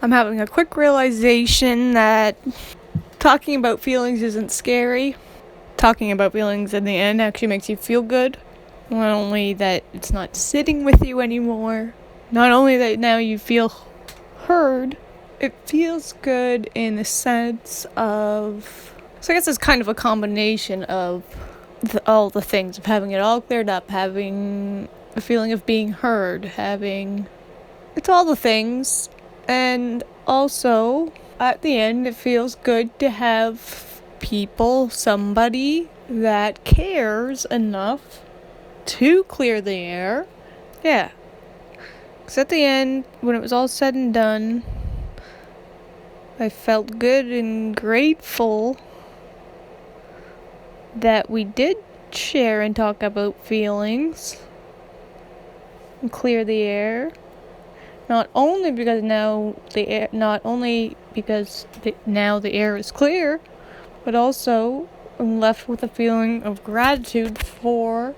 I'm having a quick realization that talking about feelings isn't scary. Talking about feelings in the end actually makes you feel good. Not only that it's not sitting with you anymore, not only that now you feel heard, it feels good in the sense of... So I guess it's kind of a combination of all the things, of having it all cleared up, having a feeling of being heard, having... It's all the things. And also, at the end, it feels good to have somebody that cares enough to clear the air. Yeah. Because at the end, when it was all said and done, I felt good and grateful that we did share and talk about feelings and clear the air. Not only because now the air is clear, but also I'm left with a feeling of gratitude for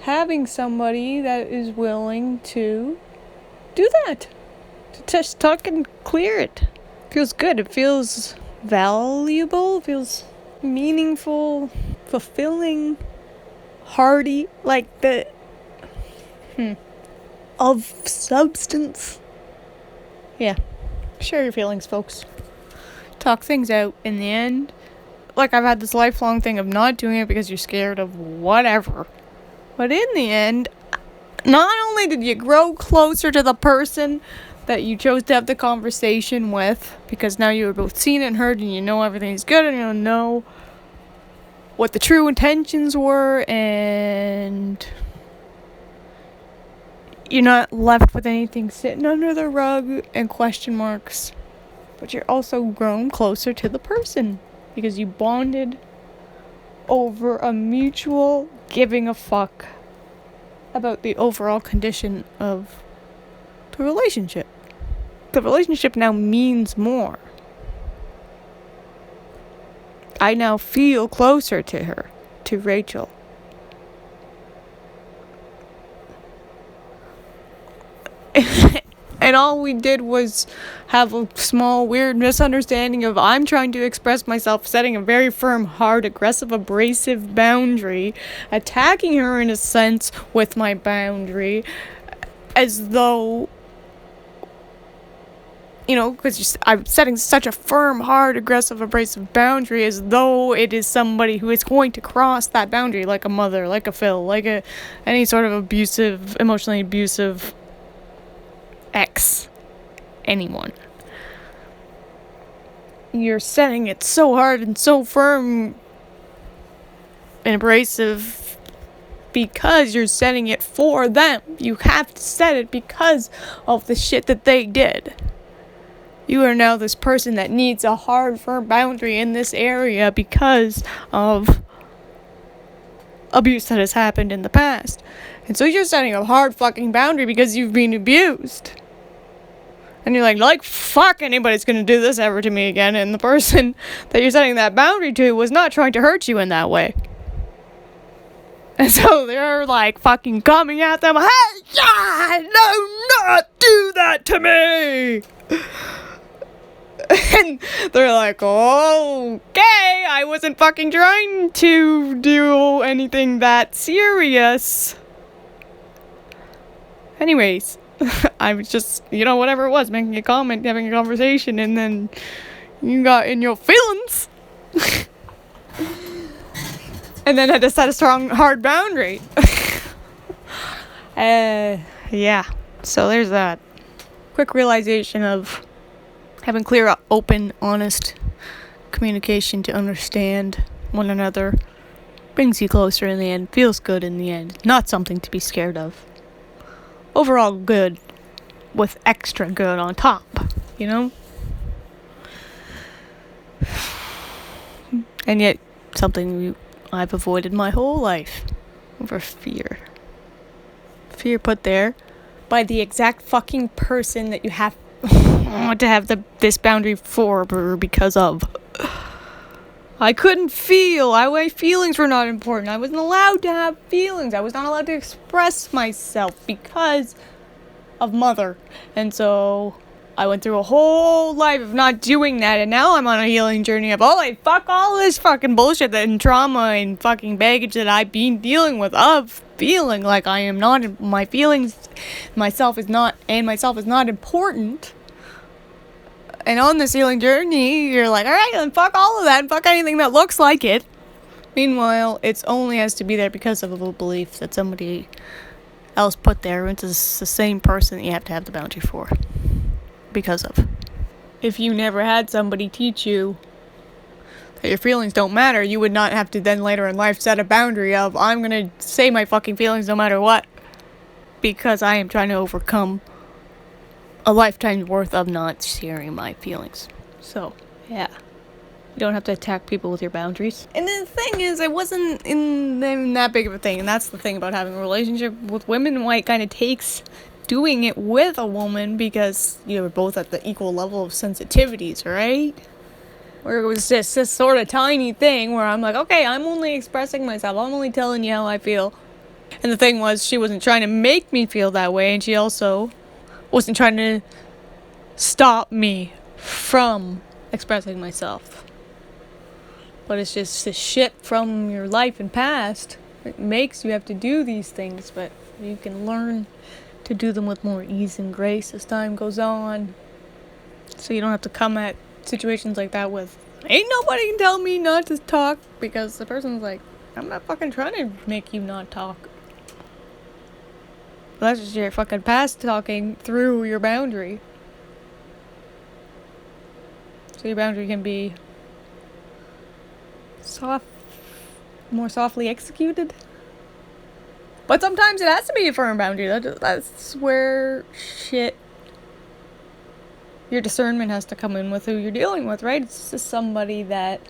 having somebody that is willing to do that. To just talk and clear it. Feels good. It feels valuable. It feels meaningful, fulfilling, hearty, like the of substance. Yeah. Share your feelings, folks. Talk things out in the end. Like, I've had this lifelong thing of not doing it because you're scared of whatever. But in the end, not only did you grow closer to the person that you chose to have the conversation with, because now you were both seen and heard and you know everything's good and you know what the true intentions were, and you're not left with anything sitting under the rug and question marks. But you're also grown closer to the person because you bonded over a mutual giving a fuck about the overall condition of the relationship. The relationship now means more. I now feel closer to her, to Rachel. And all we did was have a small, weird misunderstanding of I'm trying to express myself, setting a very firm, hard, aggressive, abrasive boundary, attacking her in a sense with my boundary, as though, because I'm setting such a firm, hard, aggressive, abrasive boundary as though it is somebody who is going to cross that boundary, like a mother, like a Phil, like any sort of emotionally abusive ex, anyone. You're setting it so hard and so firm and abrasive because you're setting it for them. You have to set it because of the shit that they did. You are now this person that needs a hard, firm boundary in this area because of abuse that has happened in the past. And so you're setting a hard fucking boundary because you've been abused. And you're like, fuck, anybody's gonna do this ever to me again. And the person that you're setting that boundary to was not trying to hurt you in that way. And so they're like fucking coming at them. Hey, yeah, no, not do that to me. And they're like, okay, I wasn't fucking trying to do anything that serious. Anyways, I was just, whatever it was, making a comment, having a conversation, and then you got in your feelings. And then had to set a strong, hard boundary. Yeah, so there's that. Quick realization of having clear, open, honest communication to understand one another brings you closer in the end, feels good in the end, not something to be scared of. Overall good with extra good on top, And yet something I've avoided my whole life over fear. Fear put there by the exact fucking person that you have to have this boundary for or because of. I couldn't feel. My feelings were not important. I wasn't allowed to have feelings. I was not allowed to express myself because of mother. And so I went through a whole life of not doing that, and now I'm on a healing journey of, fuck all this fucking bullshit and trauma and fucking baggage that I've been dealing with, of feeling like I am not, my feelings, myself is not important. And on this healing journey, you're like, alright, then fuck all of that and fuck anything that looks like it. Meanwhile, it's only has to be there because of a little belief that somebody else put there, and it's the same person that you have to have the boundary for. Because of. If you never had somebody teach you that your feelings don't matter, you would not have to then later in life set a boundary of, I'm gonna say my fucking feelings no matter what. Because I am trying to overcome a lifetime's worth of not sharing my feelings. So, yeah. You don't have to attack people with your boundaries. And the thing is, it wasn't in that big of a thing. And that's the thing about having a relationship with women. Why it kind of takes doing it with a woman, because you're both at the equal level of sensitivities, right? Where it was just this sort of tiny thing where I'm like, okay, I'm only expressing myself. I'm only telling you how I feel. And the thing was, she wasn't trying to make me feel that way. And she also wasn't trying to stop me from expressing myself. But it's just the shit from your life and past. It makes you have to do these things, but you can learn to do them with more ease and grace as time goes on. So you don't have to come at situations like that with, ain't nobody can tell me not to talk, because the person's like, I'm not fucking trying to make you not talk. That's just your fucking past talking through your boundary. So your boundary can be more softly executed. But sometimes it has to be a firm boundary. That's where your discernment has to come in with who you're dealing with, right? It's just somebody that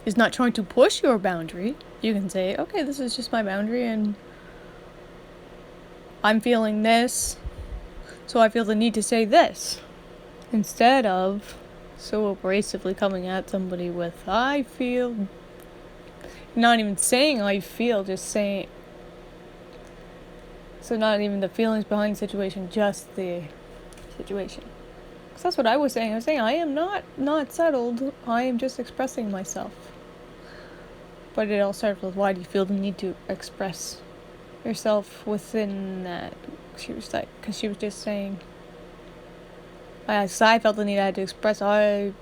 is not trying to push your boundary. You can say, okay, this is just my boundary and I'm feeling this, so I feel the need to say this. Instead of so abrasively coming at somebody with, I feel, not even saying I feel, just saying, so not even the feelings behind the situation, just the situation. Because that's what I was saying. I was saying, I am not settled, I am just expressing myself. But it all started with, why do you feel the need to express yourself within that? She was like, because she was just saying, I felt the need I had to express, I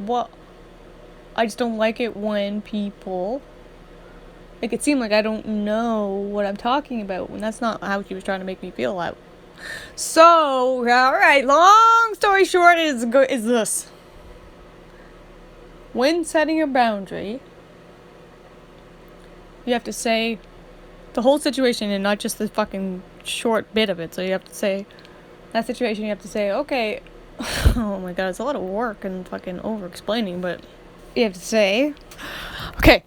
just don't like it when people make it seem like I don't know what I'm talking about, when that's not how she was trying to make me feel out. So, alright, long story short is this. When setting a boundary, you have to say the whole situation and not just the fucking short bit of it. So you have to say, that situation, you have to say, okay, oh my god, it's a lot of work and fucking over-explaining, but you have to say, okay,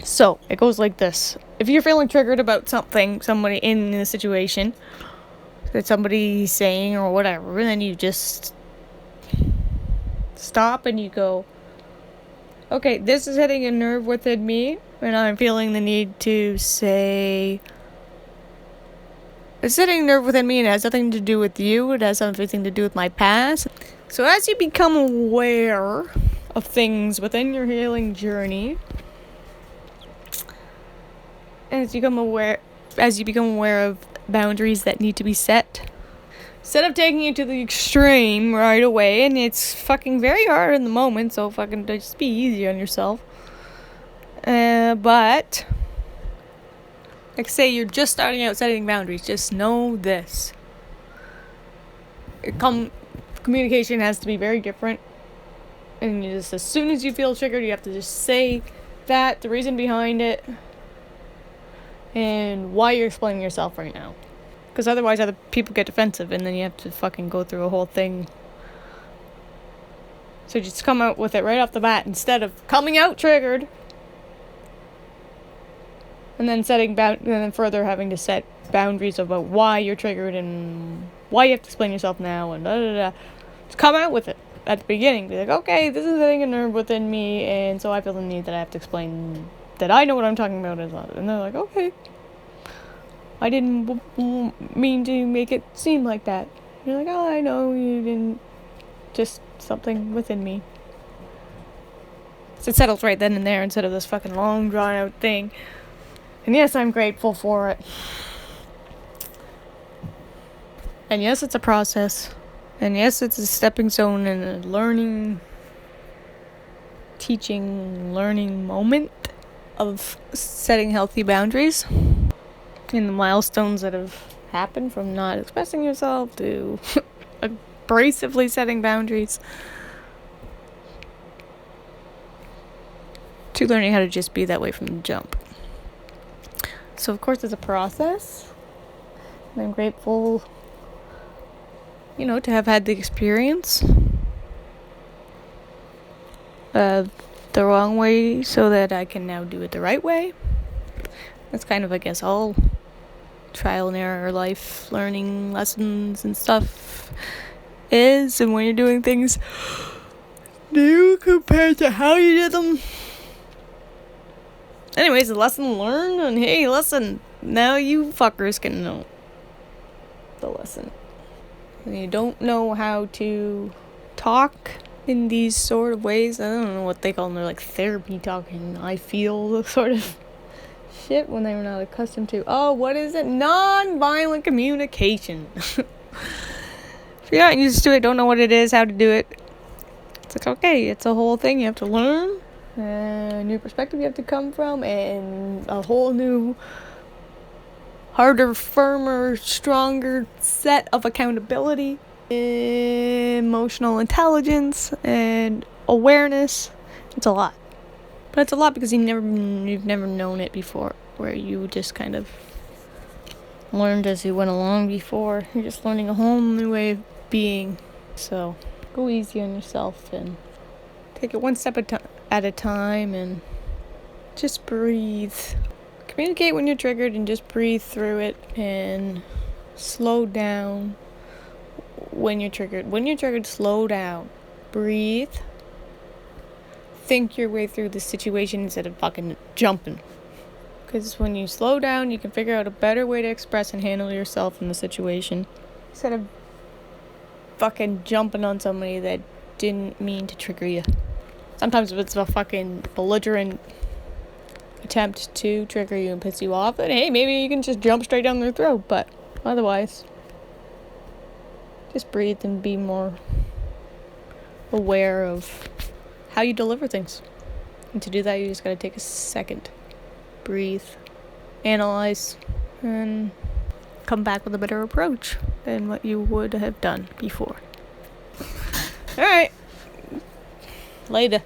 so it goes like this. If you're feeling triggered about somebody in the situation that somebody's saying or whatever, then you just stop and you go, okay, this is hitting a nerve within me, and I'm feeling the need to say, it's hitting a nerve within me and it has nothing to do with you, it has something to do with my past. So as you become aware of things within your healing journey, as you become aware of boundaries that need to be set, instead of taking it to the extreme right away, and it's fucking very hard in the moment, so fucking just be easy on yourself. But like say you're just starting out setting boundaries, just know this. Communication has to be very different. And you just, as soon as you feel triggered, you have to just say that, the reason behind it, and why you're explaining yourself right now. Because otherwise other people get defensive and then you have to fucking go through a whole thing. So just come out with it right off the bat instead of coming out triggered and then and then further having to set boundaries about why you're triggered and why you have to explain yourself now and Just come out with it at the beginning. Be like, okay, this is hitting a nerve within me, and so I feel the need that I have to explain that I know what I'm talking about. And they're like, okay. I didn't mean to make it seem like that. You're like, oh, I know you didn't just something within me. So it settles right then and there instead of this fucking long drawn out thing. And yes, I'm grateful for it. And yes, it's a process. And yes, it's a stepping stone and a learning, teaching, learning moment of setting healthy boundaries. And the milestones that have happened from not expressing yourself to abrasively setting boundaries to learning how to just be that way from the jump. So of course it's a process. And I'm grateful, to have had the experience of the wrong way so that I can now do it the right way. That's kind of, I guess, all trial and error life learning lessons and stuff is. And when you're doing things new compared to how you did them. Anyways, a lesson learned, and hey, listen, now you fuckers can know the lesson. When you don't know how to talk in these sort of ways, I don't know what they call them, they're like therapy talking, I feel sort of shit when they were not accustomed to, what is it? Non-violent communication. If you're not used to it, don't know what it is, how to do it, it's like, okay, it's a whole thing you have to learn, a new perspective you have to come from, and a whole new, harder, firmer, stronger set of accountability, emotional intelligence, and awareness. It's a lot. But it's a lot because you've never known it before, where you just kind of learned as you went along before. You're just learning a whole new way of being. So go easy on yourself and take it one step at a time and just breathe. Communicate when you're triggered and just breathe through it and slow down when you're triggered. When you're triggered, slow down. Breathe. Think your way through the situation instead of fucking jumping. Because when you slow down, you can figure out a better way to express and handle yourself in the situation. Instead of fucking jumping on somebody that didn't mean to trigger you. Sometimes if it's a fucking belligerent attempt to trigger you and piss you off, then hey, maybe you can just jump straight down their throat. But otherwise, just breathe and be more aware of how you deliver things. And to do that, you just gotta take a second, breathe, analyze, and come back with a better approach than what you would have done before. Alright. Later.